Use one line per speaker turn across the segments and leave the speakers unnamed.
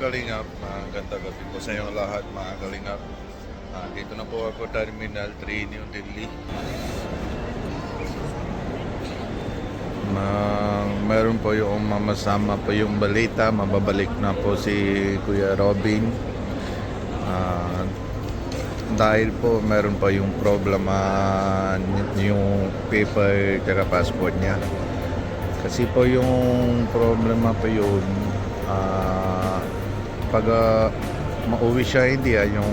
Kalingap, magandang gabi po sa inyo lahat mga Kalingap. Dito na po ako, Terminal 3, New Delhi. Meron po yung mamasama po yung balita, mababalik na po si Kuya Robin. Dahil po meron pa yung problema yung paper at passport niya. Kasi po yung problema po yun, pag mauwi siya India, yung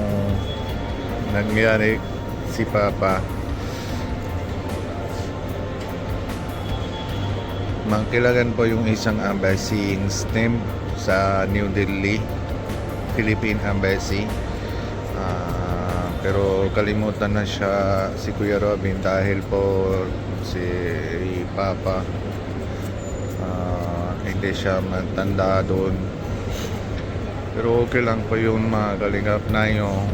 nangyari si Papa, mangkailangan po yung isang embassy stamp sa New Delhi, Philippine Embassy. Pero kalimutan na siya si Kuya Robin dahil po si Papa hindi siya matanda doon. Pero okay lang po yung mga Kalingap na yung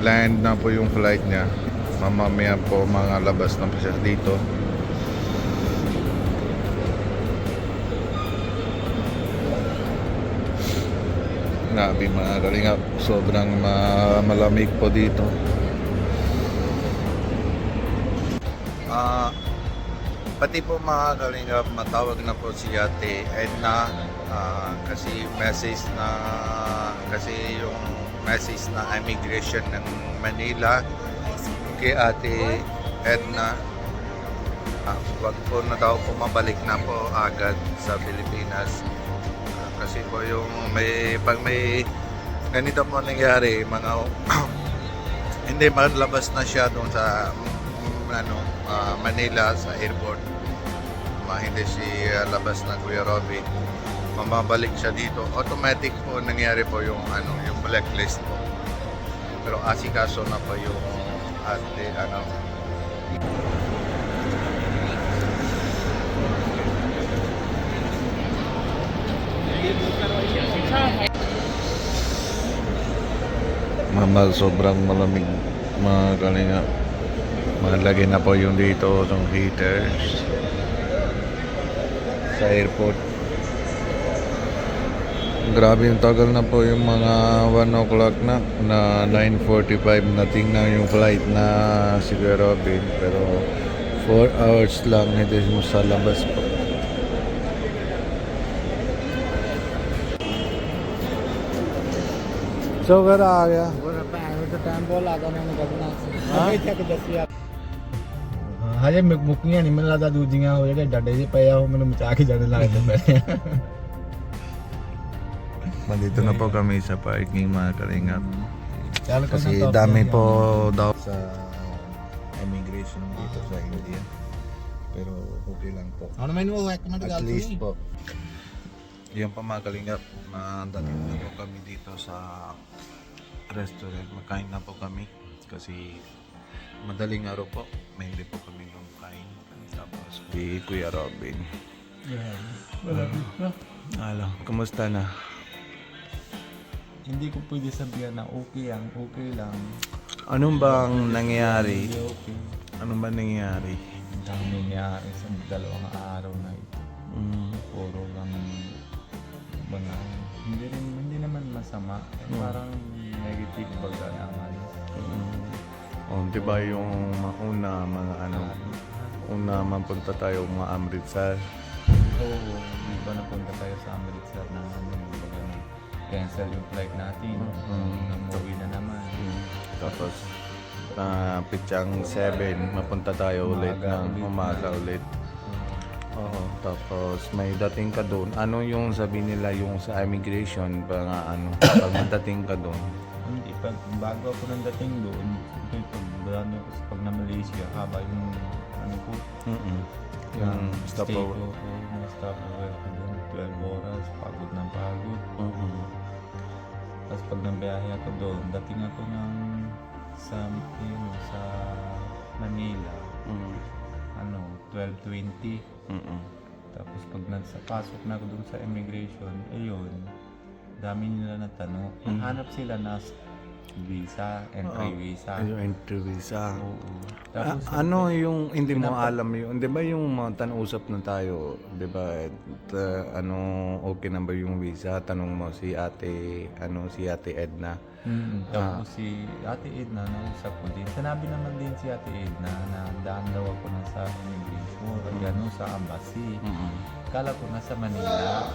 land na po yung flight niya. Mamamaya po mga labas na po siya dito. Grabe mga Kalingap, sobrang malamig po dito. Pati po mga Kalingap, matawag na po si Ate Edna kasi yung message na immigration ng Manila kay Ate Edna, wag po na daw po mabalik na po agad sa Pilipinas. Kasi po yung pag may ganito po nangyari, mga hindi malabas na siya doon sa Manila sa airport, hindi siya labas na Kuya Robin, mamabalik siya dito, automatic po nangyari po yung yung blacklist po. Pero asikaso na po yung ate sobrang malamig mga Kalingap. Malagay na po yung dito yung heaters sa airport. Grabe yung tagal na po, yung mga 1 o'clock na 9:45 na tingnan yung flight na si Kuya Robin, pero 4 hours lang hindi mo sa labas po. So घर आ गया
तो टाइम बोला था मैंने करना
हाँ?
क्या कि दसिया हजे मुक्कियां नहीं मैंने लगा दूजियां हो जेडे डडे जे पया हो मैंने मचा के जाने लगे पहले.
Nandito na po kami sa parking mga Kalingap.
चल
Kasi dami po daw sa immigration dito sa India. Pero okay lang po.
ਹੁਣ ਮੈਨੂੰ ਉਹ ਇੱਕ ਮਿੰਟ
At
ਗੱਲ
least
ਸੁਣੀ
po. Yan pa mga Kalingap, dating na po kami dito sa restaurant. Makain na po kami kasi madaling araw po. May hindi po kami kumakain. Tapos si Kuya Robin. Kumusta na?
hindi ko pwede sabihan na okay lang.
Anong bang nangyari?
Hindi okay.
Anong ba nangyari?
Ang dami nangyari sa dalawang araw na ito. Puro lang mga hindi naman masama. Parang negative baga naman.
Di ba yung una mapunta tayo mga Amritsar.
Oo, iba napunta tayo sa Amritsar na baga na cancel yung flight natin. Umuwi na naman.
Tapos Pichang 7, mapunta tayo ulit ng umaga ulit. Oo, tapos may dating ka doon. Ano yung sabi nila yung sa immigration pag madating ka doon?
Hindi, bago ako nang dating doon, pag na Malaysia, haba yung ko.
Yung
stay ko, stopover ko doon, 12 oras, pagod ng pagod. Tapos pag nabiyahe ako doon, dating ako sa Manila, 12:20. Tapos pag pasok na ako doon sa immigration, ayun, dami nila na tanong. Hanap sila na visa, entry visa.
Yung entry visa.
Oo. Tapos,
Ano yung hindi mo alam yun? Di ba yung mga tanong-usap na tayo, di ba? Ano, okay na ba yung visa? Tanong mo si ate, si ate Edna.
tapos si Ate Edna, nausap ko din. Sinabi naman din si Ate Edna na daan daw ako na sa immigration, gano'n sa embassy. Kala ko nasa Manila.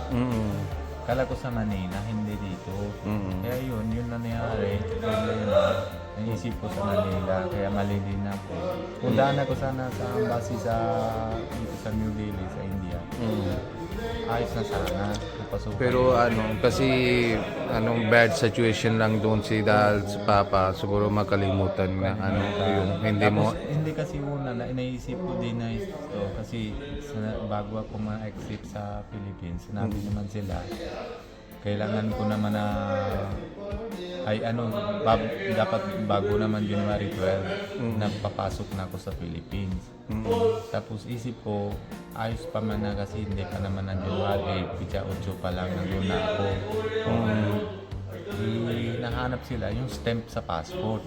Kala ko sa Manila, hindi dito. Kaya yun nangyari. Problema. Naisip ko sa Manila, kaya mali din ako. Kung daan ako sana sa embassy dito sa New Delhi, sa India, ayos na sana. Papasukan.
Pero kasi bad situation lang doon si dahil si Papa, siguro makalimutan na yung hindi mo.
Tapos, hindi kasi una, naisip ko din na ito kasi bago ako ma-exit sa Philippines, sinabi naman sila, kailangan ko naman na dapat bago naman January 12 nagpapasok na ako sa Philippines. Tapos isip ko, ayos pa man na kasi hindi pa naman ng January, pitsa 8 pa lang nandun na ako. Nahanap sila yung stamp sa passport.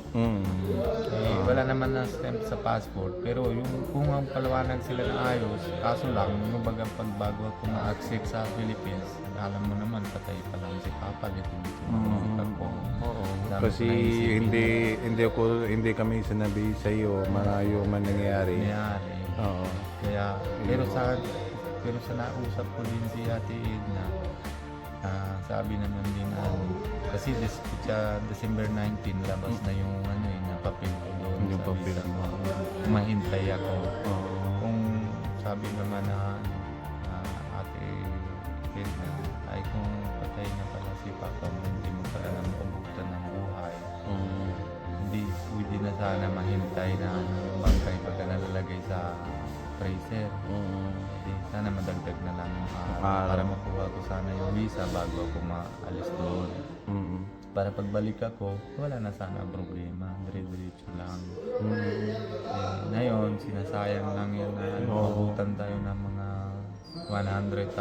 Wala naman na stamp sa passport, pero yung kung ang paliwanag sila na ayos, kaso lang yung bagang pagbago ako ma-accept sa Philippines, alam mo naman patay pa lang si Papa dito ko.
Kasi hindi kami sinabi sa iyo malayo man nangyari. Oo.
Kaya pero sa nausap ko din si Ate Edna, sabi naman din kasi December 19 labas na yung na papel ko doon
Yung
sa
papel
visa.
mo.
Mahintay ako. Kung sabi naman na Ate Edna ay kung patay na pala si Papa mo, hindi mo pala na mapabutan ng buhay. Hindi pwede na sana mahintay na yung bangkay pagka nalalagay sa freezer. Hindi, sana madagdag na lang yung araw para makuha ko sana yung visa bago ako maalis doon. Para pagbalik ako, wala na sana problema. Dire-diretso lang. Ngayon, sinasayang lang yun na mabutan tayo ng mga 100,000.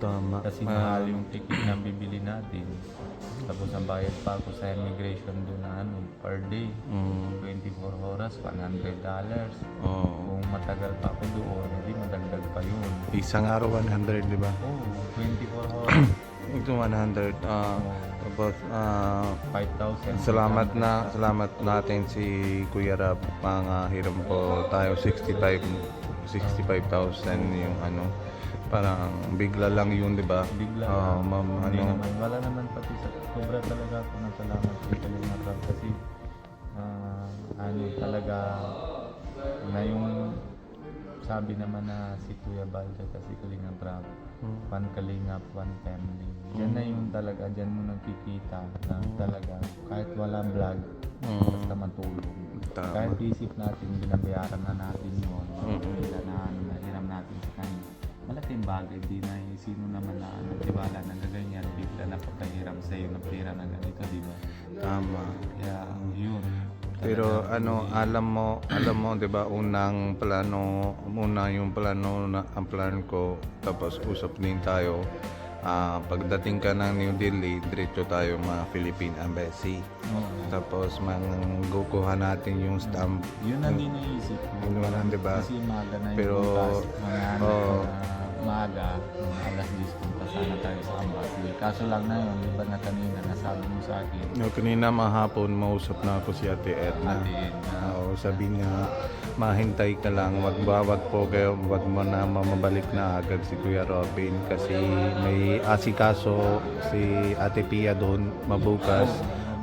Tama.
Kasi mahal yung ticket na bibili natin. Tapos ang bayad pa ako sa immigration doon na per day. 24 oras, $100. Kung matagal pa ako doon, hindi madagdag pa yun.
Isang araw 100, di ba?
24 oras.
Ito 100. Tapos
5,000.
salamat natin si Kuya Rab. Mga hiram po tayo 65,000 yung parang bigla lang yun, di ba?
Bigla. Hindi naman, wala naman pati sa sobra talaga ako ng salamat sa Kalina Rab kasi talaga na yung sabi naman na si Kuya Balde kasi Kalina Rab, one Kalingap, one family. Diyan na yung talaga, diyan mo nakikita na talaga kahit wala vlog, basta matulong. Kahit isip natin, binabayaran na natin yun, nahiram natin sa kanya. Malaking bagay, di na sino naman na nagtiwala na gaganyan, bigla na papahiram sa iyo ng pera na ganito, di ba?
Tama.
Kaya yun.
Pero alam mo 'di ba, unang plano, yung plano na ang plan ko, tapos usap din tayo. Pagdating ka ng New Delhi, diretso tayo Philippine Embassy. Tapos manggukuha natin yung stamp.
Yun ang din naisip ko.
Yun lang, 'di ba?
Kasi maaga na yung
Pero
maaga, alas 10 punta sana tayo sa embassy. Kaso lang na yun, iba na kanina, nasabi mo sa akin.
Kanina mahapon mausap na ako si Ate Edna. Sabi niya, mahintay ka lang, wag mo na mamabalik na agad si Kuya Robin kasi may asikaso si Ate Pia doon mabukas.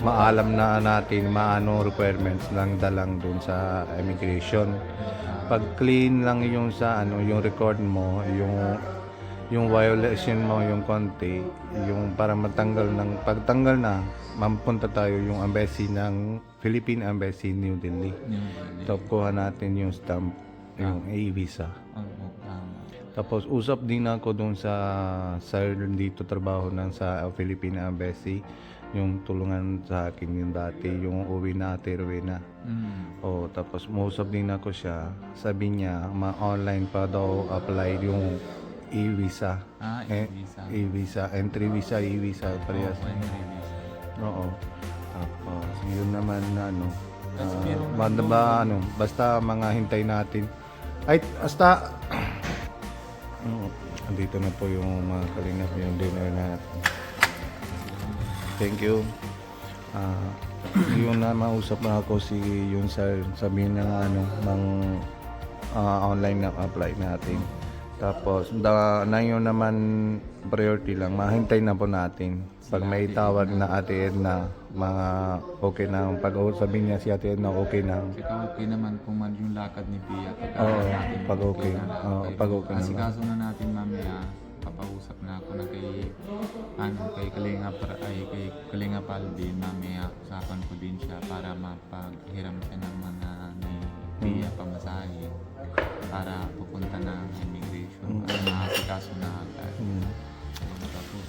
Maalam na natin requirements lang dalang doon sa immigration. Pag clean lang yung yung record mo, yung violation mo yung konti, yung para pagtanggal na, mapunta tayo yung embassy ng Philippine Embassy New Delhi. Tapos kuha natin yung stamp, yung A-visa. Tapos usap din ako doon sa sir dito trabaho sa Philippine Embassy, yung tulungan sa akin yung dati, yung uwi na Ate Rowena. Tapos mausap din ako siya. Sabi niya, online pa daw apply yung e-visa.
E-visa.
E-visa, entry visa, e-visa, parehas.
Entry visa.
Oo. Tapos yun naman na ano,
Tapos meron
banda ba ano, basta mga hintay natin. Ay, basta andito na po yung mga kalingap, yung dinner natin. Thank you. Yung na mausap na ako si yung sabihin ng ano ng online na apply natin. Tapos na yun naman priority lang, mahintay na po natin. Pag may tawag na Ate Edna, mga okay na, pag sabihin niya si Ate Edna okay na.
Saka okay naman kung man yung lakad ni Pia.
Oo,
natin,
pag okay.
na.
Oo, pag okay
Kasi
naman.
kaso na natin mamaya, papausap na ako na kay Kalinga Palvin, mamaya usapan ko din siya para mapaghiram siya ng mga ni Pia pamasahe para pupunta ng immigration. Nakasikaso na agad. Tapos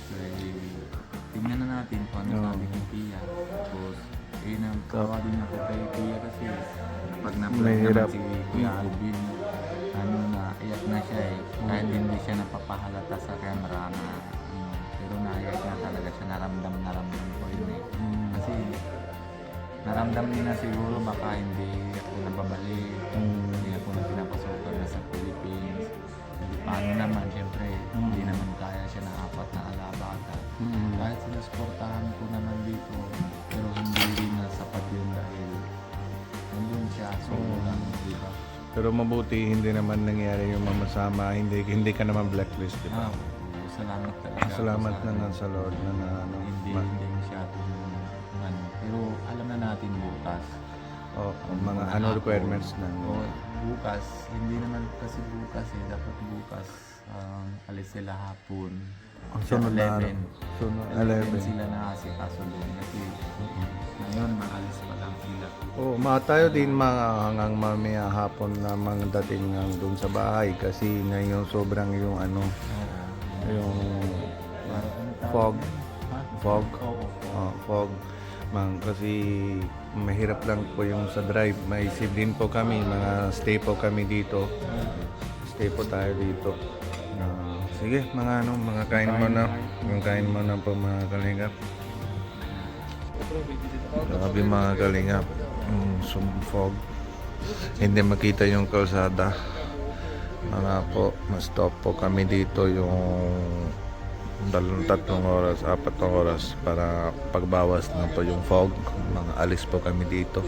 tingnan na natin kung ano sabi ng Pia. Tapos nagkawa din ako kay Pia kasi pag na-apply
Mahirap.
naman si Kuya Alvin, ano na, iyak na siya eh. Kahit hindi siya napapahalata sa camera na pero naiyak na talaga siya, naramdam ko yun eh. Kasi naramdam niya na siguro baka hindi ako nababalik, hindi ako na pinapasukan na sa Philippines. Hindi paano naman, syempre, hindi naman kaya siya na 4 na alabaga. Kahit sinusportahan ko naman dito, pero hindi rin na sapat yun dahil nandun siya, so lang, di ba?
Pero mabuti hindi naman nangyari yung mamasama, hindi ka naman blacklist, di ba?
Salamat talaga.
Salamat
ako
na nga sa Lord na ano.
Hindi masyadong ano. Pero alam na natin bukas.
Mga ano requirements na.
O bukas, hindi naman kasi bukas eh. Dapat bukas alis sila hapon.
Sunod na araw.
11.
Sunod
11
11.
sila na kasi kaso doon. Kasi ngayon maalis pa lang sila.
Tayo din mga hanggang mamaya hapon na mga dating doon sa bahay kasi ngayon sobrang yung ano, yung fog. Fog. Fog. Kasi mahirap lang po yung sa drive. May isip din po kami, mga stay po kami dito. Stay po tayo dito. Sige, mga kain mo na. Yung kain mo na po mga kalingap. Grabe mga kalingap. Fog. Hindi makita yung kalsada. Mga po, ma-stop po kami dito yung 3 oras, 4 oras para pagbawas na po yung fog. Mga alis po kami dito.